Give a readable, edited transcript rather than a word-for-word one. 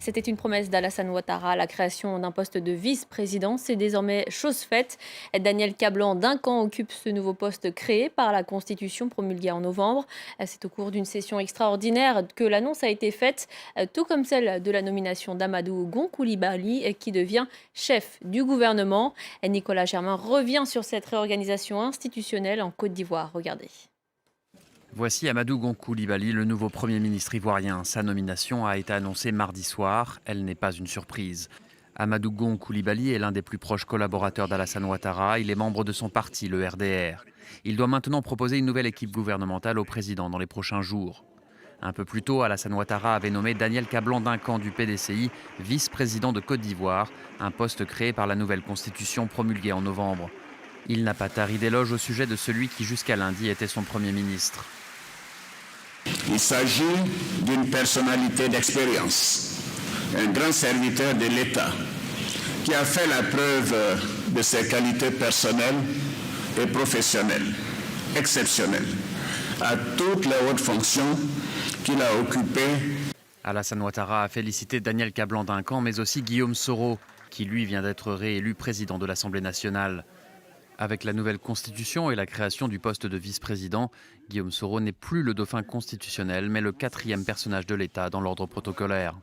C'était une promesse d'Alassane Ouattara. La création d'un poste de vice-président, c'est désormais chose faite. Daniel Kablan-Duncan occupe ce nouveau poste créé par la Constitution promulguée en novembre. C'est au cours d'une session extraordinaire que l'annonce a été faite, tout comme celle de la nomination d'Amadou Gon Coulibaly, qui devient chef du gouvernement. Nicolas Germain revient sur cette réorganisation institutionnelle en Côte d'Ivoire. Regardez. Voici Amadou Gon Coulibaly, le nouveau Premier ministre ivoirien. Sa nomination a été annoncée mardi soir. Elle n'est pas une surprise. Amadou Gon Coulibaly est l'un des plus proches collaborateurs d'Alassane Ouattara. Il est membre de son parti, le RDR. Il doit maintenant proposer une nouvelle équipe gouvernementale au président dans les prochains jours. Un peu plus tôt, Alassane Ouattara avait nommé Daniel Kablan-Duncan du PDCI vice-président de Côte d'Ivoire, un poste créé par la nouvelle constitution promulguée en novembre. Il n'a pas tari d'éloges au sujet de celui qui jusqu'à lundi était son Premier ministre. Il s'agit d'une personnalité d'expérience, un grand serviteur de l'État qui a fait la preuve de ses qualités personnelles et professionnelles exceptionnelles à toutes les hautes fonctions qu'il a occupées. Alassane Ouattara a félicité Daniel Kablan-Duncan, mais aussi Guillaume Soro, qui lui vient d'être réélu président de l'Assemblée nationale. Avec la nouvelle constitution et la création du poste de vice-président, Guillaume Soro n'est plus le dauphin constitutionnel, mais le quatrième personnage de l'État dans l'ordre protocolaire.